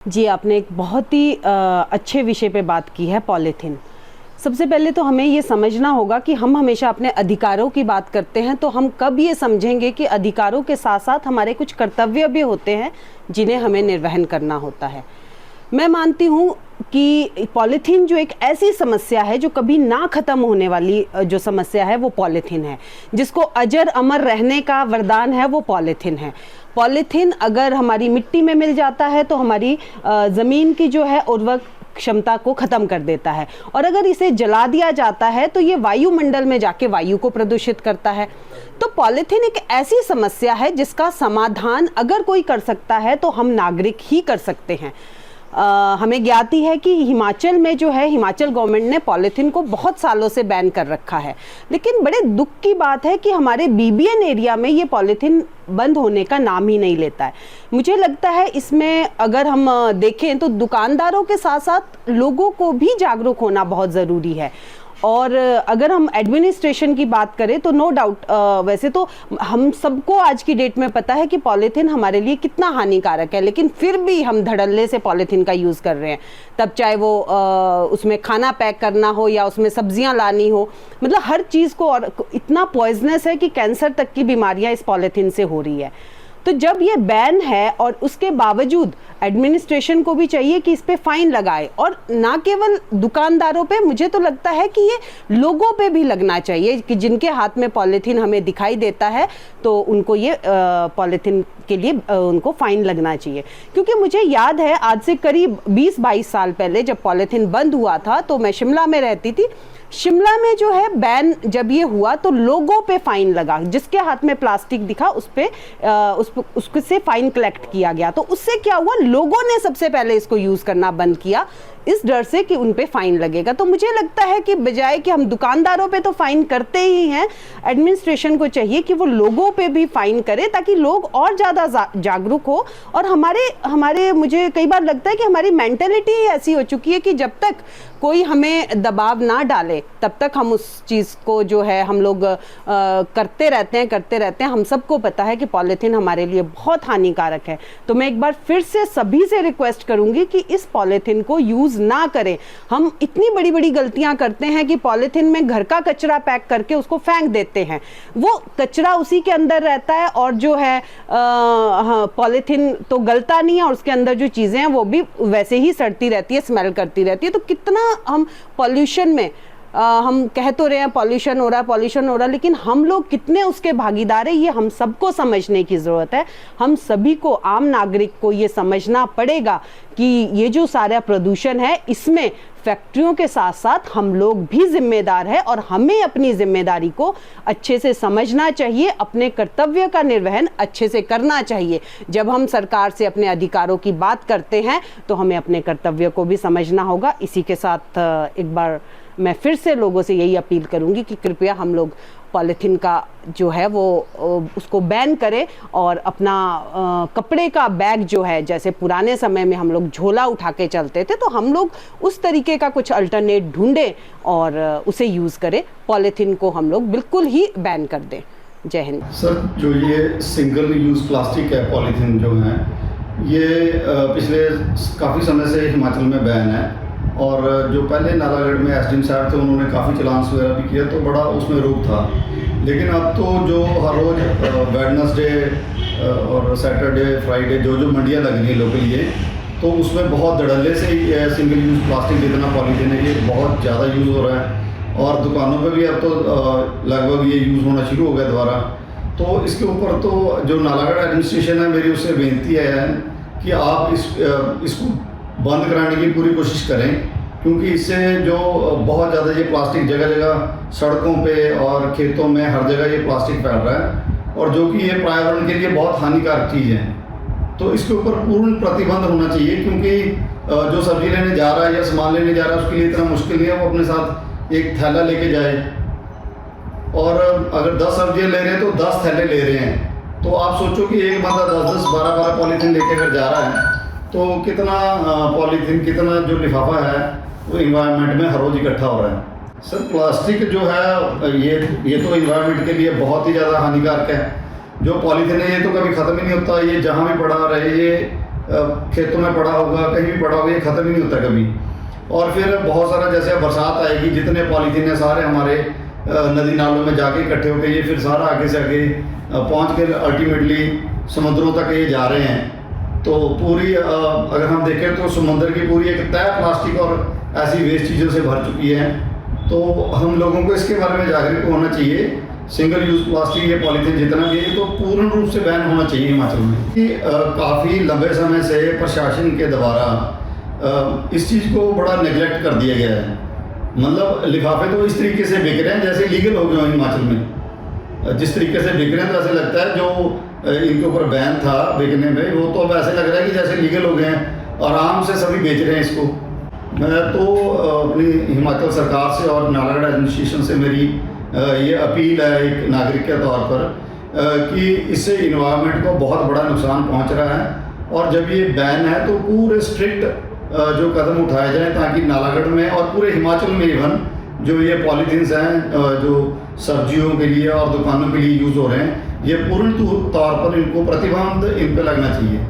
जी, आपने एक बहुत ही अच्छे विषय पे बात की है, पॉलीथीन। सबसे पहले तो हमें ये समझना होगा कि हम हमेशा अपने अधिकारों की बात करते हैं, तो हम कब ये समझेंगे कि अधिकारों के साथ-साथ हमारे कुछ कर्तव्य भी होते हैं, जिन्हें हमें निर्वहन करना होता है। मैं मानती हूँ कि पॉलीथीन जो एक ऐसी समस्या है, जो कभी ना ख़त्म होने वाली जो समस्या है, वो पॉलीथीन है। जिसको अजर अमर रहने का वरदान है, वो पॉलीथीन है। पॉलीथीन अगर हमारी मिट्टी में मिल जाता है, तो हमारी ज़मीन की जो है उर्वरक क्षमता को ख़त्म कर देता है, और अगर इसे जला दिया जाता है तो ये वायुमंडल में जाके वायु को प्रदूषित करता है। तो पॉलीथीन एक ऐसी समस्या है जिसका समाधान अगर कोई कर सकता है तो हम नागरिक ही कर सकते हैं। हमें ज्ञात ही है कि हिमाचल में जो है, हिमाचल गवर्नमेंट ने पॉलीथीन को बहुत सालों से बैन कर रखा है, लेकिन बड़े दुख की बात है कि हमारे बीबीएन एरिया में ये पॉलीथीन बंद होने का नाम ही नहीं लेता है। मुझे लगता है इसमें अगर हम देखें तो दुकानदारों के साथ साथ लोगों को भी जागरूक होना बहुत ज़रूरी है। और अगर हम एडमिनिस्ट्रेशन की बात करें तो नो डाउट, वैसे तो हम सबको आज की डेट में पता है कि पॉलीथीन हमारे लिए कितना हानिकारक है, लेकिन फिर भी हम धड़ल्ले से पॉलीथीन का यूज़ कर रहे हैं। तब चाहे वो उसमें खाना पैक करना हो या उसमें सब्जियां लानी हो, मतलब हर चीज़ को, और इतना पॉइजनस है कि कैंसर तक की बीमारियां इस पॉलीथीन से हो रही है। तो जब ये बैन है और उसके बावजूद एडमिनिस्ट्रेशन को भी चाहिए कि इस पे फाइन लगाए, और ना केवल दुकानदारों पे, मुझे तो लगता है कि ये लोगों पे भी लगना चाहिए कि जिनके हाथ में पॉलीथीन हमें दिखाई देता है तो उनको ये पॉलीथीन के लिए उनको फाइन लगना चाहिए। क्योंकि मुझे याद है आज से करीब 20-22 साल पहले जब पॉलीथीन बंद हुआ था, तो मैं शिमला में रहती थी। शिमला में जो है बैन जब ये हुआ तो लोगों पे फाइन लगा, जिसके हाथ में प्लास्टिक दिखा उससे फाइन कलेक्ट किया गया। तो उससे क्या हुआ, लोगों ने सबसे पहले इसको यूज करना बंद किया इस डर से कि उन पे फाइन लगेगा। तो मुझे लगता है कि बजाय कि हम दुकानदारों पे तो फाइन करते ही हैं, एडमिनिस्ट्रेशन को चाहिए कि वो लोगों पे भी फाइन करे, ताकि लोग और ज़्यादा जागरूक हो। और हमारे मुझे कई बार लगता है कि हमारी मेंटेलिटी ऐसी हो चुकी है कि जब तक कोई हमें दबाव ना डाले तब तक हम उस चीज़ को जो है हम लोग करते रहते हैं। हम सबको पता है कि पॉलीथीन हमारे लिए बहुत हानिकारक है। तो मैं एक बार फिर से सभी से रिक्वेस्ट करूंगी कि इस पॉलीथीन को यूज़ ना करें। हम इतनी बड़ी बड़ी गलतियां करते हैं कि पॉलीथीन में घर का कचरा पैक करके उसको फेंक देते हैं, वो कचरा उसी के अंदर रहता है, और जो है पॉलीथीन तो गलता नहीं है, और उसके अंदर जो चीज़ें हैं वो भी वैसे ही सड़ती रहती है, स्मेल करती रहती है। तो कितना हम पॉल्यूशन में हम कह तो रहे हैं पॉल्यूशन हो रहा है, लेकिन हम लोग कितने उसके भागीदार हैं, ये हम सबको समझने की ज़रूरत है। हम सभी को, आम नागरिक को ये समझना पड़ेगा कि ये जो सारा प्रदूषण है, इसमें फैक्ट्रियों के साथ साथ हम लोग भी जिम्मेदार हैं, और हमें अपनी जिम्मेदारी को अच्छे से समझना चाहिए, अपने कर्तव्य का निर्वहन अच्छे से करना चाहिए। जब हम सरकार से अपने अधिकारों की बात करते हैं तो हमें अपने कर्तव्य को भी समझना होगा। इसी के साथ एक बार मैं फिर से लोगों से यही अपील करूंगी कि कृपया हम लोग पॉलीथीन का जो है वो उसको बैन करें, और अपना कपड़े का बैग जो है, जैसे पुराने समय में हम लोग झोला उठा के चलते थे, तो हम लोग उस तरीके का कुछ अल्टरनेट ढूंढें और उसे यूज़ करें। पॉलीथीन को हम लोग बिल्कुल ही बैन कर दें। जय हिंद। सर, जो ये सिंगल यूज़ प्लास्टिक है, पॉलीथीन जो है, ये पिछले काफ़ी समय से हिमाचल में बैन है, और जो पहले नालागढ़ में एसडीएम साहब थे, उन्होंने काफ़ी चलान्स वगैरह भी किया, तो बड़ा उसमें रोक था। लेकिन अब तो जो हर रोज़ वेडनेसडे और सैटरडे फ्राइडे जो मंडियाँ लग रही हैं लोग के लिए, तो उसमें बहुत धड़ल्ले से सिंगल यूज़ प्लास्टिक जितना पॉलीथीन है, ये बहुत ज़्यादा यूज़ हो रहा है, और दुकानों पे भी अब तो लगभग ये यूज़ होना शुरू हो गया दोबारा। तो इसके ऊपर तो जो नालागढ़ एडमिनिस्ट्रेशन है, मेरी उससे बेनती है कि आप इसको बंद कराने की पूरी कोशिश करें, क्योंकि इससे जो बहुत ज़्यादा ये प्लास्टिक जगह जगह सड़कों पे और खेतों में हर जगह ये प्लास्टिक फैल रहा है, और जो कि ये पर्यावरण के लिए बहुत हानिकारक चीज़ है। तो इसके ऊपर पूर्ण प्रतिबंध होना चाहिए, क्योंकि जो सब्जी लेने जा रहा है या सामान लेने जा रहा है, उसके लिए इतना मुश्किल नहीं है, वो अपने साथ एक थैला लेके जाए। और अगर 10 सब्जियाँ ले रहे हैं तो 10 थैले ले रहे हैं, तो आप सोचो कि एक बंदा 10-10, 12-12 पॉलीथीन लेके अगर जा रहा है, तो कितना पॉलीथीन, कितना जो लिफाफा है वो इन्वायरमेंट में हर रोज़ इकट्ठा हो रहा है। सर, प्लास्टिक जो है ये तो इन्वायरमेंट के लिए बहुत ही ज़्यादा हानिकारक है। जो पॉलीथीन है ये तो कभी ख़त्म ही नहीं होता, ये जहाँ भी पड़ा रहे, ये खेतों में पड़ा होगा, कहीं भी पड़ा होगा, ये ख़त्म ही नहीं होता कभी। और फिर बहुत सारा, जैसे अब बरसात आएगी, जितने पॉलीथीन है सारे हमारे नदी नालों में जाके इकट्ठे होकर ये फिर सारा आगे से आगे पहुँच के अल्टीमेटली समुद्रों तक ये जा रहे हैं। तो पूरी अगर हम देखें तो समुद्र की पूरी एक तह प्लास्टिक और ऐसी वेस्ट चीज़ों से भर चुकी है। तो हम लोगों को इसके बारे में जागरूक होना चाहिए। सिंगल यूज़ प्लास्टिक, ये पॉलीथीन जितना भी है, तो पूर्ण रूप से बैन होना चाहिए हिमाचल में। कि काफ़ी लंबे समय से प्रशासन के द्वारा इस चीज़ को बड़ा नेगलेक्ट कर दिया गया है। मतलब लिफाफे तो इस तरीके से बिक रहे हैं जैसे लीगल हो गए हिमाचल में। जिस तरीके से बिक रहे हैं तो ऐसे लगता है जो इनके ऊपर बैन था बिकने में, वो तो अब ऐसे लग रहा है कि जैसे लीगल हो गए हैं और आराम से सभी बेच रहे हैं इसको। मैं तो अपनी हिमाचल सरकार से और नालागढ़ एडमिनिस्ट्रेशन से मेरी ये अपील है एक नागरिक के तौर पर कि इससे इन्वायरमेंट को बहुत बड़ा नुकसान पहुंच रहा है। और जब ये बैन है तो पूरे स्ट्रिक्ट जो कदम उठाए जाएं ताकि नालागढ़ में और पूरे हिमाचल में इवन जो ये पॉलीथीन्स हैं जो सब्जियों के लिए और दुकानों के लिए यूज़ हो रहे हैं, ये पूर्ण तौर पर इनको प्रतिबंध इन पर लगना चाहिए।